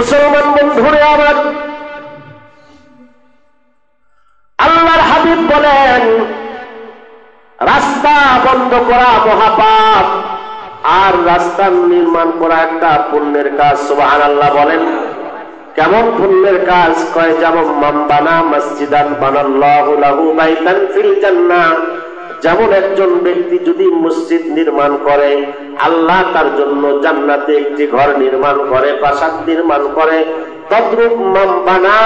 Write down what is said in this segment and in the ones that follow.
মুসলমান বন্ধুরে আমার, আল্লাহর হাবিব বলেন রাস্তা বন্ধ করা মহাপাপ, আর রাস্তা নির্মাণ করা একটা পুণ্যের কাজ। সুবহানাল্লাহ বলেন। কেমন পুণ্যের কাজ? কয় যেমন মান বানা মসজিদান বানাল্লাহু লাহু বাইতান ফিল জান্নাহ, যেমন একজন ব্যক্তি যদি মসজিদ নির্মাণ করে, আল্লাহ তার জন্য জান্নাতে একটি ঘর নির্মাণ করে, প্রাসাদ নির্মাণ করে। তদ্রূপ মান বানা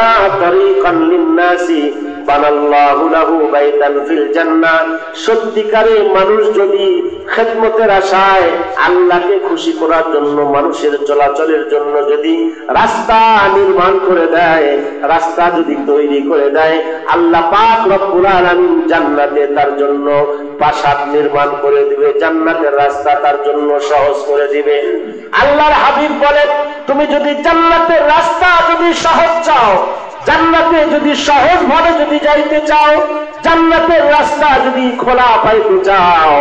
তরিকান লিন্নাসি বানাল্লাহু লাহু বাইতান ফিল জান্নাহ, সত্যিকারে মানুষ যদি খেদমতের আশায় আল্লাহকে খুশি করার জন্য, মানুষের চলাচলের জন্য যদি রাস্তা নির্মাণ করে দেয়, রাস্তা যদি তৈরি করে দেয়, আল্লাহ পাক রব্বুল আলামিন জান্নাতে তার জন্য প্রাসাদ নির্মাণ করে দিবে, জান্নাতের রাস্তা তার জন্য সহজ করে দিবে। আল্লাহর হাবিব বলেন তুমি যদি জান্নাতের রাস্তা যদি সহজ চাও, জান্নাতে যদি সহজ ভাবে যদি যাইতে চাও, জান্নাতের রাস্তা যদি খোলা পাইতে চাও,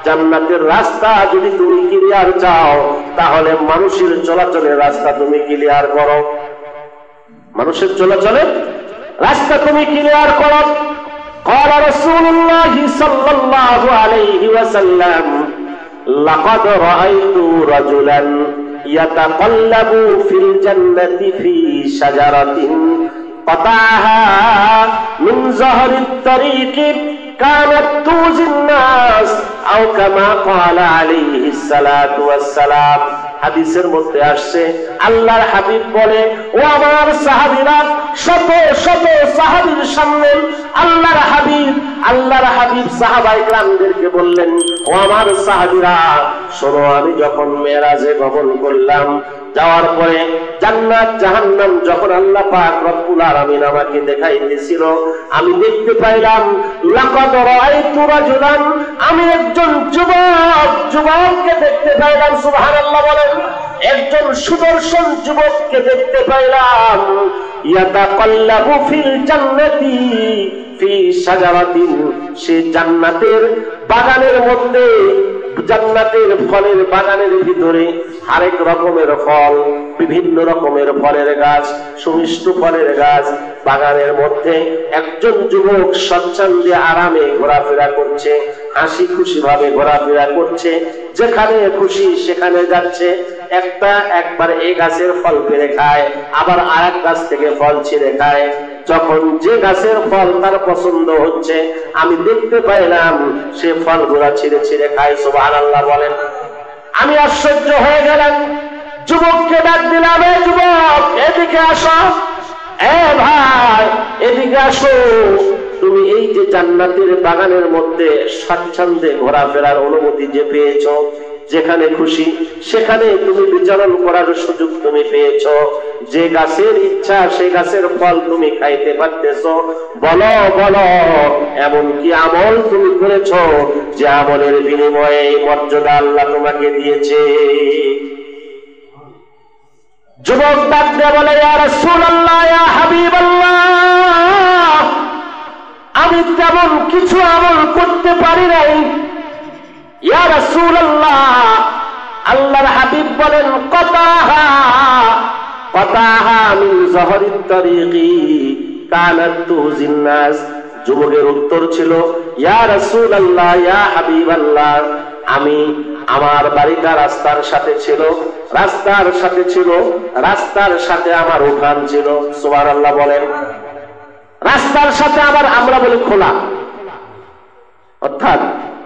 জান্নাতের রাস্তা যদি তুমি ক্লিয়ার চাও, তাহলে মানুষের চলাচলের রাস্তা তুমি ক্লিয়ার করো। মানুষের চলাচলের রাস্তা তুমি ক্লিয়ার করো। قال رسول الله صلى الله عليه وسلم لقد رأيت رجلا يتقلب في الجنة في شجرة قطعها من ظهر الطريق كانت توزي الناس أو كما قال عليه الصلاة والسلام। হাদিসের মধ্যে আসছে আল্লাহর হাবিব বলে, ও আমার সাহাবীরা, শত শত সাহাবীর সামনে আল্লাহর হাবিব সাহাবায়ে কেরামদেরকে বললেন, ও আমার সাহাবীরা শোনো, আমি যখন মেরাজে গমন করলাম, যাওয়ার পরে জান্নাত জাহান্নাম যখন আল্লাহ পাক রব্বুল আলামিন আমাকে দেখাইতেছিল, আমি দেখতে পাইলাম লাকাদ রাআইতু রাজুলান, আমি একজন যুবককে দেখতে পাইলাম। সুবহানাল্লাহ বলেন। একজন সুদর্শন যুবককে দেখতে পাইলাম, ইয়াতাকাল্লাবু ফিল জান্নাতি ফি শাজারাতিন, সে জান্নাতের বাগানের মধ্যে, জান্নাতের ফলের বাগানের ভিতরে আরেক রকমের ফল, বিভিন্ন রকমের ফলের গাছ, সুমিষ্ট ফলের গাছ, বাগানের মধ্যে একজন যুবক স্বচ্ছন্দে আরামে ঘোরাফেরা করছে, হাসি খুশি ভাবে ঘোরাফেরা করছে, যেখানে খুশি সেখানে যাচ্ছে। একবার এই গাছের ফল পেড়ে খায়, আবার আরেক গাছ থেকে ফল ছিঁড়ে খায়। যখন যে গাছের ফল তার পছন্দ হচ্ছে, আমি দেখতে পাইলাম সে ফলগুলা ছিঁড়ে ছিঁড়ে খায়। সুবহানাল্লাহ বলেন। আমি আশ্চর্য হয়ে গেলাম, যুবককে ডাক দিলাম, এ যুবক এদিকে আসো, এ ভাই এদিকে আসো, তুমি এই যে জান্নাতের বাগানের মধ্যে স্বাচ্ছন্দ্যে ঘোরাফেরার অনুমতি যে পেয়েছো, যেখানে খুশি সেখানে তুমি বিচরণ করার সুযোগ তুমি পেয়েছো, যে গাছের ইচ্ছা সেই গাছের ফল তুমি খাইতে পারতেছো, বলো বলো এমন কি আমল তুমি করেছো যে আমলের বিনিময়ে এই মর্যাদা আল্লাহ তোমাকে দিয়েছে? যুবক ডাক দিয়ে বলে, ইয়া রাসূলুল্লাহ, ইয়া হাবিবাল্লাহ, আমি তেমন কিছু আমল করতে পারি নাই। ইয়া রাসূলুল্লাহ, আল্লাহর হাবিব বলেন, কতাহা মিন যহরিত তরিকি কানাত তুজিন নাস। যুবকের উত্তর ছিল, ইয়া রাসূলুল্লাহ, ইয়া হাবিবাল্লাহ, আমি আমার বাড়িটা রাস্তার সাথে ছিল, রাস্তার সাথে আমার উঠান ছিল। সুবহানাল্লাহ বলেন। রাস্তার সাথে আমরা বলি খোলা, অর্থাৎ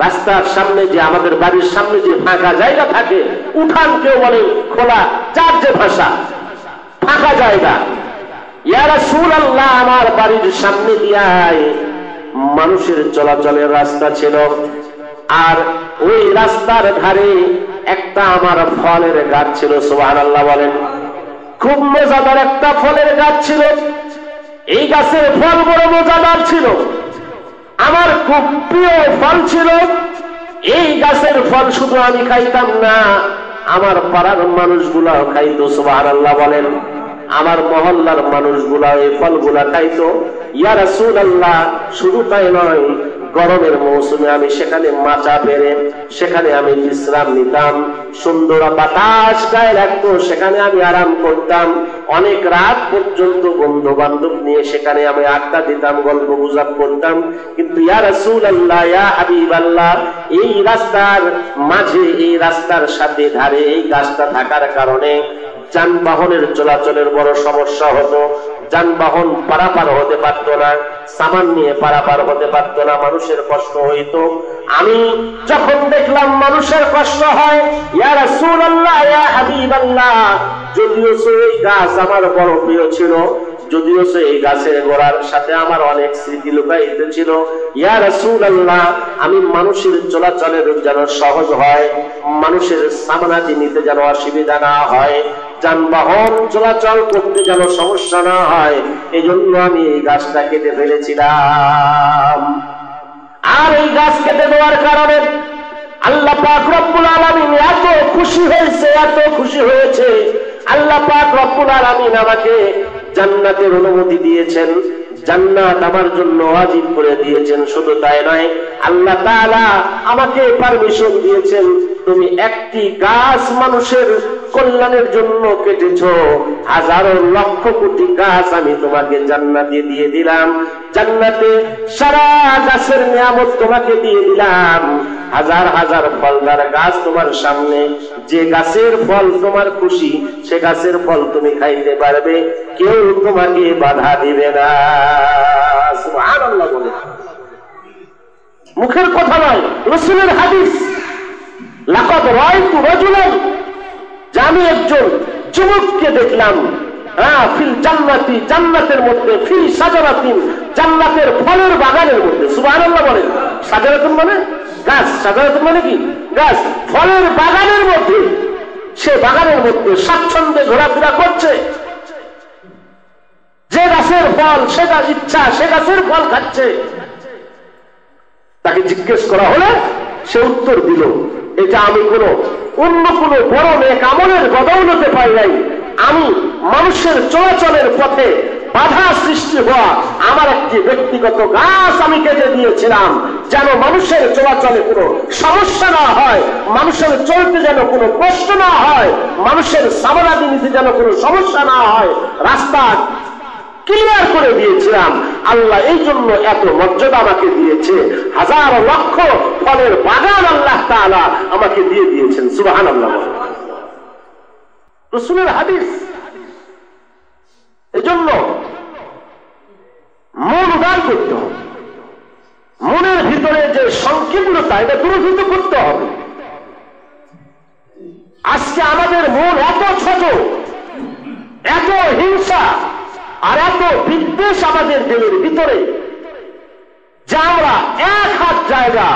রাস্তার সামনে যে আমাদের বাড়ির সামনে যে ফাঁকা জায়গা থাকে, উঠান কেউ বলে খোলা, যার যে ভাষা, ফাঁকা জায়গা। ইয়া রাসূলুল্লাহ, আমার বাড়ির সামনে দিয়ায় মানুষের চলাচলের রাস্তা ছিল, আর ওই রাস্তার ধারে একটা আমার ফলের গাছ ছিল। সুবহানাল্লাহ বলেন। খুব মজাদার একটা ফলের গাছ ছিল। এই গাছের ফল বড় মজাদার ছিল, আমার খুব প্রিয় ফল ছিল। এই গাছের ফল শুধু আমি খাইতাম না, আমার পাড়ার মানুষগুলাও খাইতো। সুবহানাল্লাহ বলেন। আমার মহল্লার মানুষগুলা এই ফলগুলা খাইতো। ইয়া রাসূলুল্লাহ, শুধু তাই নয়, গরমের মৌসুমে আমি সেখানে মাচা বেড়ে সেখানে আমি বিশ্রাম নিতাম, সুন্দর বাতাস গায়ে লাগতো, সেখানে আমি আরাম করতাম। অনেক রাত পর্যন্ত বন্ধু বান্ধব নিয়ে সেখানে আমি আড্ডা দিতাম, গল্প গুজব করতাম। কিন্তু ইয়া রাসূলুল্লাহ, ইয়া হাবিবাল্লাহ, এই রাস্তার মাঝে, এই রাস্তার সাথে ধারে এই গাছটা থাকার কারণে যানবাহনের চলাচলের বড় সমস্যা হতো। যানবাহন পারাপার হতে পারত না, সামান নিয়ে পারাপার হতে পারত না, মানুষের কষ্ট হইতো। আমি যখন দেখলাম মানুষের কষ্ট হয়, ইয়া রাসূলুল্লাহ, ইয়া হাবিবাল্লাহ, যদিও এই গাছ আমার বড় প্রিয় ছিল, যদিও এই গাছের গোড়ার সাথে আমার অনেক স্মৃতি লুকায়িত ছিল, ইয়া রাসূলুল্লাহ, আমি মানুষের চলাচলের যেন সহজ হয়, মানুষের সামানাদি নিতে যেন অসুবিধা না হয়, যানবাহন চলাচল করতে যেন সমস্যা না হয়, এই জন্য আমি এই গাছটা কেটে ফেলেছিলাম। আর এই গাছ কেটে দেওয়ার কারণে আল্লাহ পাক রব্বুল আলামিন এত খুশি হয়েছে, এত খুশি হয়েছে, আল্লাহ পাক রব্বুল আলামিন আমাকে জান্নাতের অনুমতি দিয়েছেন, জান্নাত আমার জন্য ওয়াজিব করে দিয়েছেন। শুধু তাই নয়, আল্লাহ তাআলা আমাকে পারমিশন দিয়েছেন, তুমি একটি গাছ মানুষের কল্যাণের জন্য কেটেছো, হাজারো লক্ষ কোটি গাছ আমি তোমাকে জান্নাতে দিয়ে দিলাম। জান্নাতে সারা গাছের নিয়ামত তোমাকে দিয়ে দিলাম, হাজার হাজার ফলদার গাছ তোমার সামনে, যে গাছের ফল তোমার খুশি সে গাছের ফল তুমি খাইতে পারবে, কেউ তোমাকে বাধা দিবে না। সুবহানাল্লাহ বলে, মুখের কথা নয়, রাসূলের হাদিস। লাকাদ রাআইতু রাজুলান, আমি একজন যুবককে দেখলাম, ফিল জান্নাতি, জান্নাতের মধ্যে, ফি শাজারাতিন, জান্নাতের ফলের বাগানের মধ্যে। সুবহানাল্লাহ বলেন। শাজারাতুন মানে গাছ, শাজারাতুন মানে কি? গাছ। ফলের বাগানের মধ্যে, সে বাগানের মধ্যে স্বাচ্ছন্দ্যে ঘোরাফেরা করছে, যে গাছের ফল সে গাছ ইচ্ছা সে গাছের ফল খাচ্ছে। তাকে জিজ্ঞেস করা হলে সে উত্তর দিল, এটা আমি অন্য কোনো বড় নেক আমলের বদৌলতে পাই নাই, আমি মানুষের চলাচলের পথে বাধা সৃষ্টি হওয়া আমার একটি ব্যক্তিগত গাছ আমি কেটে দিয়েছিলাম, যেন মানুষের চলাচলে কোনো সমস্যা না হয়, মানুষের চলতে যেন কোনো কষ্ট না হয়, মানুষের সামনাদি নিতে যেন কোনো সমস্যা না হয়, রাস্তা ক্লিয়ার করে দিয়েছিলাম। আল্লাহ এই জন্য এত মর্যাদা আমাকে দিয়েছে, হাজার লক্ষ ফলের বাগান আল্লাহ তাআলা আমাকে দিয়ে দিয়েছেন। সুবহানাল্লাহ। রাসূলের হাদিস। এজন্য মন উদার করতে হবে, মনের ভিতরে যে সংকীর্ণতা এটা দূরীভূত করতে হবে। আজকে আমাদের মন এত ছোট, এত হিংসা আর এত বিদ্বেষ আমাদের দিলের ভিতরে, যে আমরা এক হাত জায়গা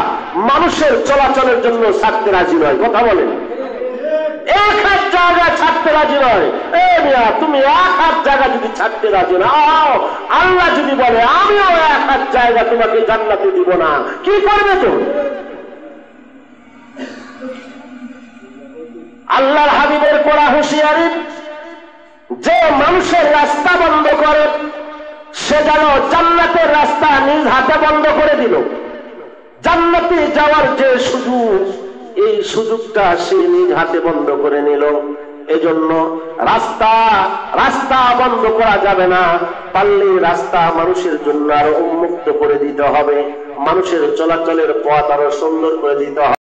মানুষের চলাচলের জন্য ছাড়তে রাজি নয়। কথা বলেন, এক হাত জায়গা ছাড়তে রাজি নয়। তুমি এক হাত জায়গা যদি ছাড়তে রাজি না, আল্লাহ যদি বলে আমিও এক হাত জায়গা তোমাকে জান্নাতে দিব না, কি করবে তো? আল্লাহর হাবিবের করা হুঁশিয়ারি, যে মানুষের রাস্তা বন্ধ করে সে যেন জান্নাতের রাস্তা নিজ হাতে বন্ধ করে দিল। জান্নাতে যাওয়ার যে সুযোগ, এই সুযোগটা সে নিজ হাতে বন্ধ করে নিল। এজন্য রাস্তা বন্ধ করা যাবে না, পারলে রাস্তা মানুষের জন্য আরো উন্মুক্ত করে দিতে হবে, মানুষের চলাচলের পথ আরো সুন্দর করে দিতে হবে।